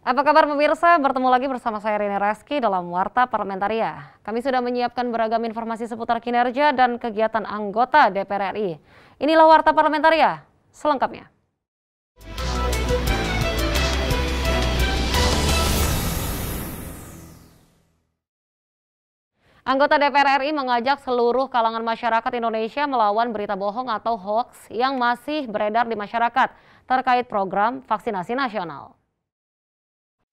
Apa kabar pemirsa? Bertemu lagi bersama saya Rini Reski dalam Warta Parlamentaria. Kami sudah menyiapkan beragam informasi seputar kinerja dan kegiatan anggota DPR RI. Inilah Warta Parlamentaria selengkapnya. Anggota DPR RI mengajak seluruh kalangan masyarakat Indonesia melawan berita bohong atau hoax yang masih beredar di masyarakat terkait program vaksinasi nasional.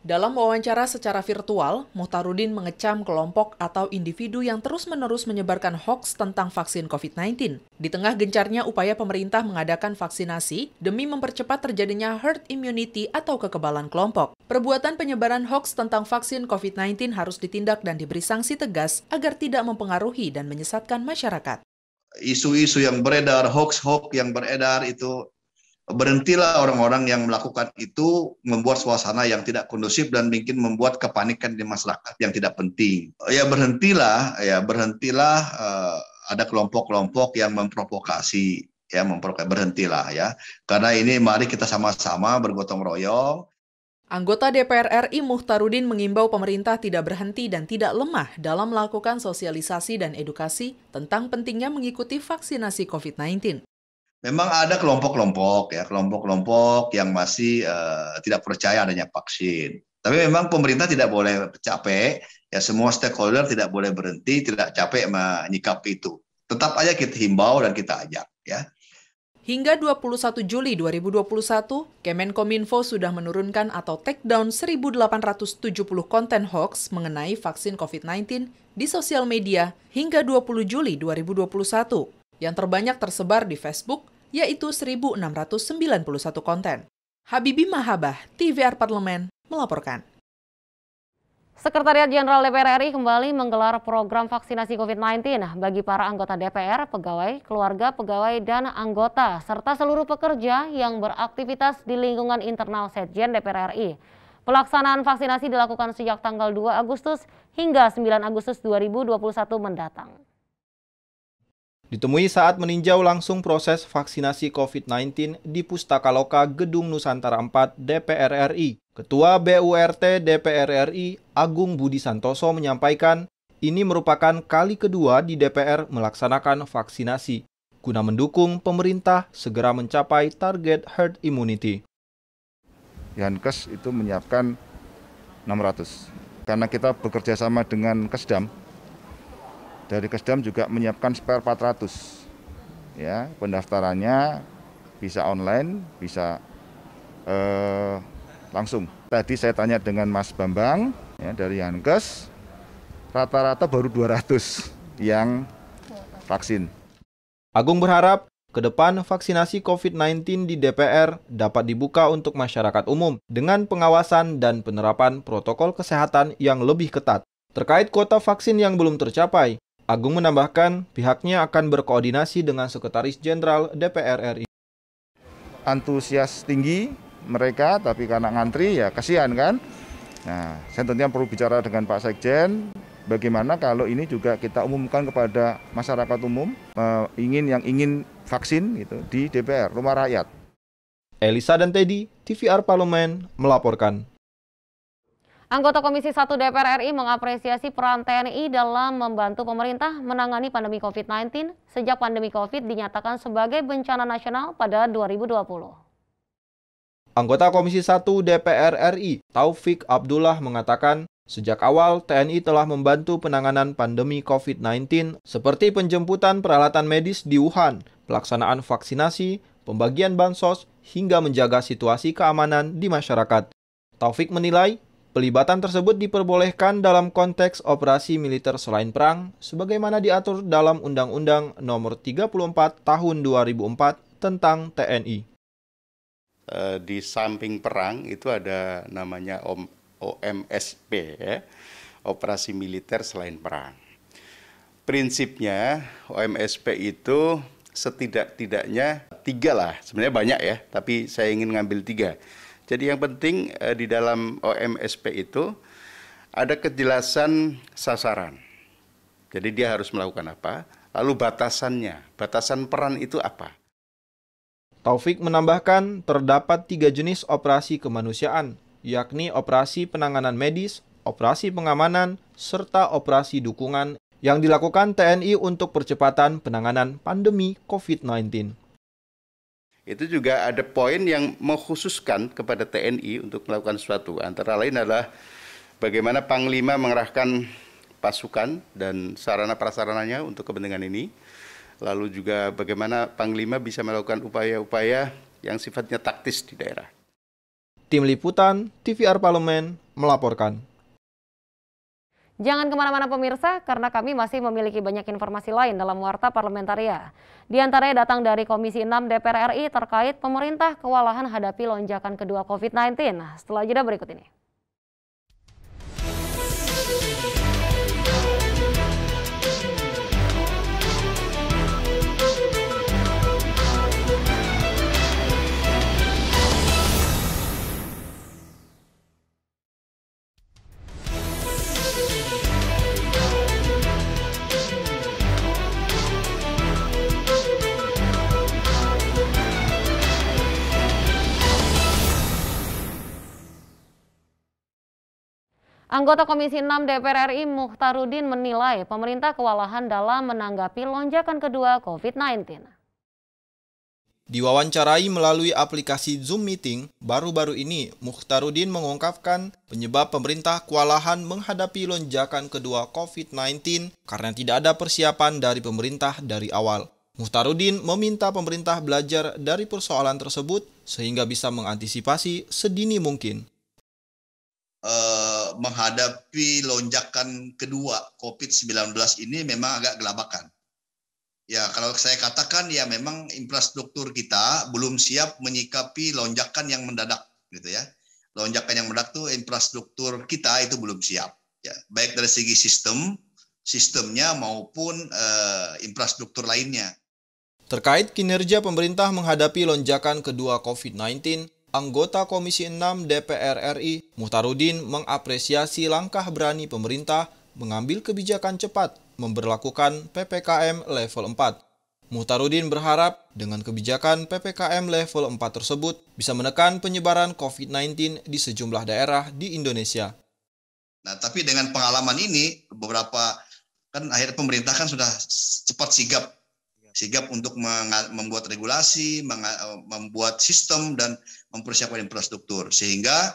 Dalam wawancara secara virtual, Muhtarudin mengecam kelompok atau individu yang terus-menerus menyebarkan hoaks tentang vaksin COVID-19. Di tengah gencarnya upaya pemerintah mengadakan vaksinasi demi mempercepat terjadinya herd immunity atau kekebalan kelompok. Perbuatan penyebaran hoaks tentang vaksin COVID-19 harus ditindak dan diberi sanksi tegas agar tidak mempengaruhi dan menyesatkan masyarakat. Isu-isu yang beredar, hoaks-hoaks yang beredar itu, berhentilah orang-orang yang melakukan itu, membuat suasana yang tidak kondusif dan mungkin membuat kepanikan di masyarakat yang tidak penting. Berhentilah ada kelompok-kelompok yang memprovokasi, berhentilah ya. Karena ini mari kita sama-sama bergotong royong. Anggota DPR RI Muhtarudin mengimbau pemerintah tidak berhenti dan tidak lemah dalam melakukan sosialisasi dan edukasi tentang pentingnya mengikuti vaksinasi COVID-19. Memang ada kelompok-kelompok yang masih tidak percaya adanya vaksin. Tapi memang pemerintah tidak boleh capek, semua stakeholder tidak boleh berhenti, tidak capek menyikapi itu. Tetap aja kita himbau dan kita ajak ya. Hingga 21 Juli 2021, Kemenkominfo sudah menurunkan atau take down 1.870 konten hoax mengenai vaksin COVID-19 di sosial media hingga 20 Juli 2021. Yang terbanyak tersebar di Facebook, yaitu 1.691 konten. Habibie Mahabah, TVR Parlemen, melaporkan. Sekretariat Jenderal DPR RI kembali menggelar program vaksinasi COVID-19 bagi para anggota DPR, pegawai, keluarga, pegawai, dan anggota, serta seluruh pekerja yang beraktivitas di lingkungan internal Setjen DPR RI. Pelaksanaan vaksinasi dilakukan sejak tanggal 2 Agustus hingga 9 Agustus 2021 mendatang. Ditemui saat meninjau langsung proses vaksinasi COVID-19 di Pustakaloka Gedung Nusantara 4 DPR RI. Ketua BURT DPR RI Agung Budi Santoso menyampaikan ini merupakan kali kedua di DPR melaksanakan vaksinasi guna mendukung pemerintah segera mencapai target herd immunity. Yankes itu menyiapkan 600. Karena kita bekerja sama dengan Kesdam, dari Kesdam juga menyiapkan spare 400. Ya, pendaftarannya bisa online, bisa langsung. Tadi saya tanya dengan Mas Bambang ya, dari Yankes, rata-rata baru 200 yang vaksin. Agung berharap ke depan vaksinasi COVID-19 di DPR dapat dibuka untuk masyarakat umum dengan pengawasan dan penerapan protokol kesehatan yang lebih ketat. Terkait kuota vaksin yang belum tercapai, Agung menambahkan pihaknya akan berkoordinasi dengan Sekretaris Jenderal DPR RI. Antusias tinggi mereka, tapi karena ngantri ya kasihan kan. Nah, saya tentunya perlu bicara dengan Pak Sekjen, bagaimana kalau ini juga kita umumkan kepada masyarakat umum yang ingin vaksin gitu di DPR, Rumah Rakyat. Elisa dan Teddy, TVR Parlemen, melaporkan. Anggota Komisi 1 DPR RI mengapresiasi peran TNI dalam membantu pemerintah menangani pandemi COVID-19 sejak pandemi COVID dinyatakan sebagai bencana nasional pada 2020. Anggota Komisi 1 DPR RI, Taufik Abdullah mengatakan, sejak awal TNI telah membantu penanganan pandemi COVID-19 seperti penjemputan peralatan medis di Wuhan, pelaksanaan vaksinasi, pembagian bansos, hingga menjaga situasi keamanan di masyarakat. Taufik menilai, pelibatan tersebut diperbolehkan dalam konteks operasi militer selain perang, sebagaimana diatur dalam Undang-Undang Nomor 34 Tahun 2004 tentang TNI. Di samping perang itu ada namanya OMSP, ya, operasi militer selain perang. Prinsipnya OMSP itu setidak-tidaknya 3 lah, sebenarnya banyak ya, tapi saya ingin ngambil 3. Jadi yang penting di dalam OMSP itu ada kejelasan sasaran. Jadi dia harus melakukan apa, lalu batasannya, batasan peran itu apa. Taufik menambahkan terdapat 3 jenis operasi kemanusiaan, yakni operasi penanganan medis, operasi pengamanan, serta operasi dukungan yang dilakukan TNI untuk percepatan penanganan pandemi COVID-19. Itu juga ada poin yang mengkhususkan kepada TNI untuk melakukan sesuatu. Antara lain adalah bagaimana Panglima mengerahkan pasukan dan sarana-prasarananya untuk kepentingan ini. Lalu juga bagaimana Panglima bisa melakukan upaya-upaya yang sifatnya taktis di daerah. Tim Liputan, TVR Parlemen, melaporkan. Jangan kemana-mana pemirsa, karena kami masih memiliki banyak informasi lain dalam Warta Parlamentaria. Di antaranya datang dari Komisi 6 DPR RI terkait pemerintah kewalahan hadapi lonjakan kedua COVID-19. Setelah jeda berikut ini. Anggota Komisi 6 DPR RI Mukhtarudin menilai pemerintah kewalahan dalam menanggapi lonjakan kedua COVID-19. Diwawancarai melalui aplikasi Zoom Meeting, baru-baru ini Mukhtarudin mengungkapkan penyebab pemerintah kewalahan menghadapi lonjakan kedua COVID-19 karena tidak ada persiapan dari pemerintah dari awal. Mukhtarudin meminta pemerintah belajar dari persoalan tersebut sehingga bisa mengantisipasi sedini mungkin. Menghadapi lonjakan kedua COVID-19 ini memang agak gelabakan. Ya, kalau saya katakan ya memang infrastruktur kita belum siap menyikapi lonjakan yang mendadak gitu ya. Lonjakan yang mendadak tuh infrastruktur kita itu belum siap ya, baik dari segi sistemnya maupun infrastruktur lainnya. Terkait kinerja pemerintah menghadapi lonjakan kedua COVID-19, anggota Komisi 6 DPR RI, Mukhtarudin mengapresiasi langkah berani pemerintah mengambil kebijakan cepat memberlakukan PPKM level 4. Mukhtarudin berharap dengan kebijakan PPKM level 4 tersebut bisa menekan penyebaran COVID-19 di sejumlah daerah di Indonesia. Nah, tapi dengan pengalaman ini, beberapa kan akhirnya pemerintah kan sudah cepat sigap untuk membuat regulasi, membuat sistem dan mempersiapkan infrastruktur sehingga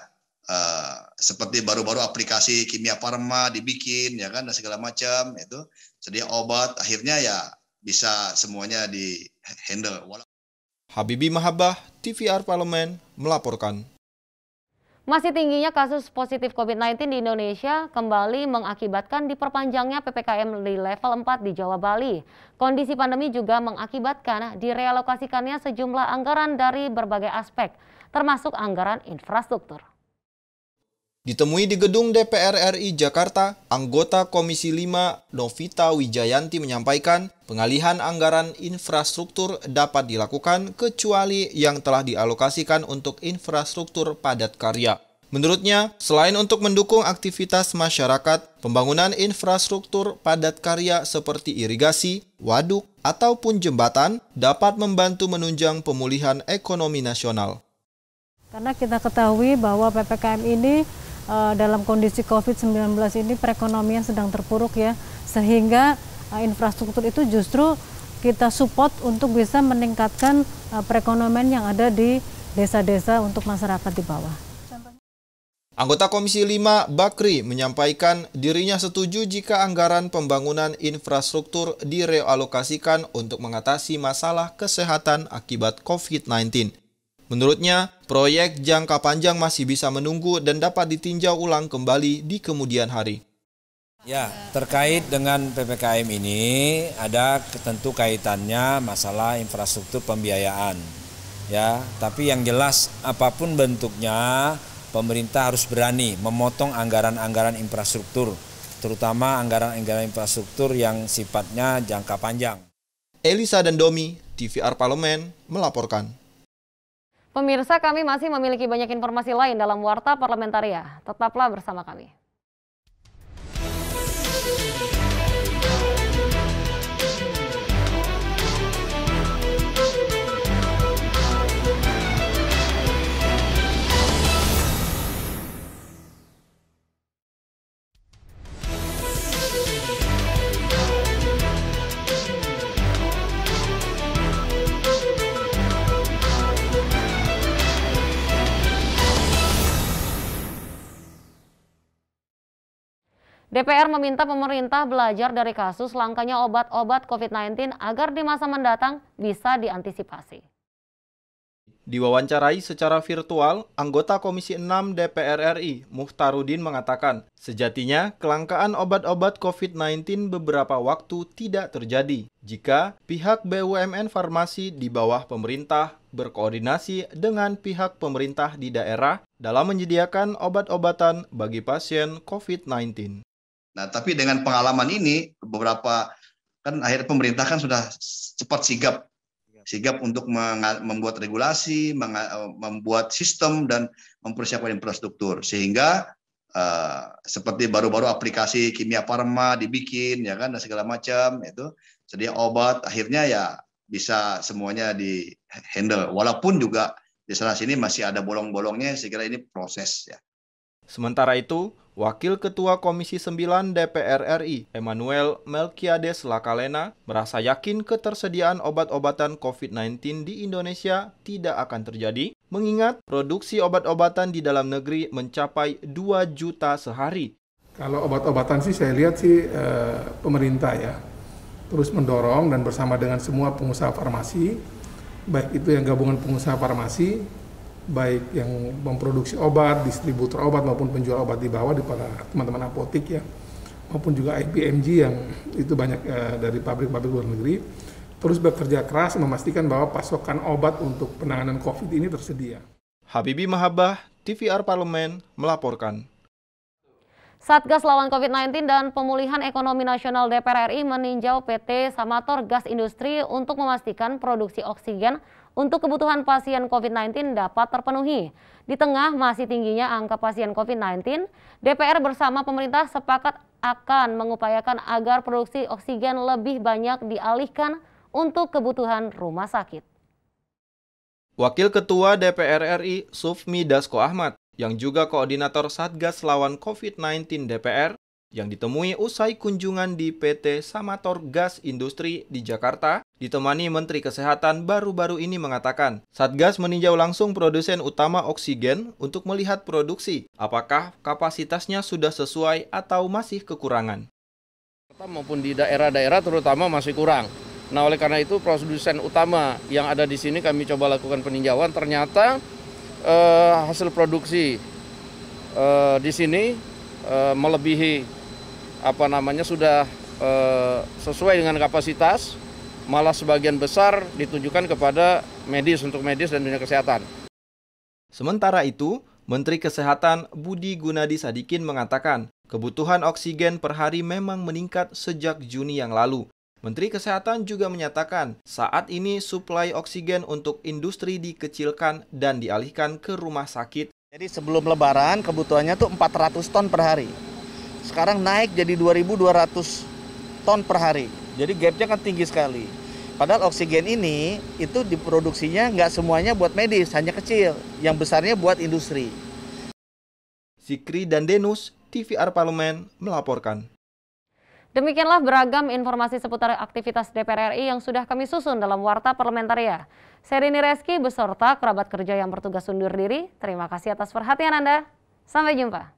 seperti baru-baru aplikasi kimia farma dibikin ya kan dan segala macam itu sedia obat akhirnya ya bisa semuanya di handle. Habibie Mahabbah, TVR Parlemen melaporkan. Masih tingginya kasus positif COVID-19 di Indonesia kembali mengakibatkan diperpanjangnya PPKM di level 4 di Jawa Bali. Kondisi pandemi juga mengakibatkan direalokasikannya sejumlah anggaran dari berbagai aspek, termasuk anggaran infrastruktur. Ditemui di gedung DPR RI Jakarta, anggota Komisi 5 Novita Wijayanti menyampaikan pengalihan anggaran infrastruktur dapat dilakukan kecuali yang telah dialokasikan untuk infrastruktur padat karya. Menurutnya, selain untuk mendukung aktivitas masyarakat, pembangunan infrastruktur padat karya seperti irigasi, waduk, ataupun jembatan dapat membantu menunjang pemulihan ekonomi nasional. Karena kita ketahui bahwa PPKM ini dalam kondisi COVID-19 ini perekonomian sedang terpuruk ya, sehingga infrastruktur itu justru kita support untuk bisa meningkatkan perekonomian yang ada di desa-desa untuk masyarakat di bawah. Anggota Komisi 5 Bakri menyampaikan dirinya setuju jika anggaran pembangunan infrastruktur direalokasikan untuk mengatasi masalah kesehatan akibat COVID-19. Menurutnya, proyek jangka panjang masih bisa menunggu dan dapat ditinjau ulang kembali di kemudian hari. Ya, terkait dengan PPKM ini ada tentu kaitannya masalah infrastruktur pembiayaan. Ya, tapi yang jelas apapun bentuknya, pemerintah harus berani memotong anggaran-anggaran infrastruktur, terutama anggaran-anggaran infrastruktur yang sifatnya jangka panjang. Elisa dan Domi, TVR Parlemen, melaporkan. Pemirsa, kami masih memiliki banyak informasi lain dalam Warta Parlamentaria. Tetaplah bersama kami. DPR meminta pemerintah belajar dari kasus langkanya obat-obat COVID-19 agar di masa mendatang bisa diantisipasi. Diwawancarai secara virtual, anggota Komisi 6 DPR RI, Muhtarudin mengatakan, sejatinya kelangkaan obat-obat COVID-19 beberapa waktu tidak terjadi jika pihak BUMN farmasi di bawah pemerintah berkoordinasi dengan pihak pemerintah di daerah dalam menyediakan obat-obatan bagi pasien COVID-19. Nah, tapi dengan pengalaman ini, beberapa kan akhirnya pemerintah kan sudah cepat sigap untuk membuat regulasi, membuat sistem dan mempersiapkan infrastruktur sehingga seperti baru-baru aplikasi kimia farma dibikin ya kan dan segala macam itu sedia obat akhirnya ya bisa semuanya di handle walaupun juga di sana sini masih ada bolong-bolongnya saya kira ini proses ya. Sementara itu, Wakil Ketua Komisi 9 DPR RI, Emmanuel Melkiades Lakalena, merasa yakin ketersediaan obat-obatan COVID-19 di Indonesia tidak akan terjadi, mengingat produksi obat-obatan di dalam negeri mencapai 2 juta sehari. Kalau obat-obatan sih saya lihat sih pemerintah ya, terus mendorong dan bersama dengan semua pengusaha farmasi, baik itu yang gabungan pengusaha farmasi, baik yang memproduksi obat, distributor obat maupun penjual obat di bawah di para teman-teman apotik ya, maupun juga IPMG yang itu banyak dari pabrik-pabrik luar negeri, terus bekerja keras memastikan bahwa pasokan obat untuk penanganan COVID ini tersedia. Habibie Mahabbah, TVR Parlemen, melaporkan. Satgas lawan COVID-19 dan Pemulihan Ekonomi Nasional DPR RI meninjau PT Samator Gas Industri untuk memastikan produksi oksigen untuk kebutuhan pasien COVID-19 dapat terpenuhi. Di tengah masih tingginya angka pasien COVID-19, DPR bersama pemerintah sepakat akan mengupayakan agar produksi oksigen lebih banyak dialihkan untuk kebutuhan rumah sakit. Wakil Ketua DPR RI, Sufmi Dasko Ahmad, yang juga koordinator Satgas lawan COVID-19 DPR, yang ditemui usai kunjungan di PT Samator Gas Industri di Jakarta, ditemani Menteri Kesehatan baru-baru ini mengatakan, Satgas meninjau langsung produsen utama oksigen untuk melihat produksi, apakah kapasitasnya sudah sesuai atau masih kekurangan. Maupun di daerah-daerah terutama masih kurang. Nah, oleh karena itu produsen utama yang ada di sini kami coba lakukan peninjauan, ternyata hasil produksi di sini melebihi sudah sesuai dengan kapasitas, malah sebagian besar ditujukan kepada medis untuk medis dan dunia kesehatan. Sementara itu, Menteri Kesehatan Budi Gunadi Sadikin mengatakan kebutuhan oksigen per hari memang meningkat sejak Juni yang lalu. Menteri Kesehatan juga menyatakan saat ini suplai oksigen untuk industri dikecilkan dan dialihkan ke rumah sakit. Jadi sebelum Lebaran kebutuhannya tuh 400 ton per hari. Sekarang naik jadi 2.200 ton per hari. Jadi gapnya kan tinggi sekali. Padahal oksigen ini itu diproduksinya nggak semuanya buat medis, hanya kecil. Yang besarnya buat industri. Zikri dan Denus, TVR Parlemen, melaporkan. Demikianlah beragam informasi seputar aktivitas DPR RI yang sudah kami susun dalam Warta Parlamentaria. Saya Rini Reski beserta kerabat kerja yang bertugas undur diri. Terima kasih atas perhatian Anda. Sampai jumpa.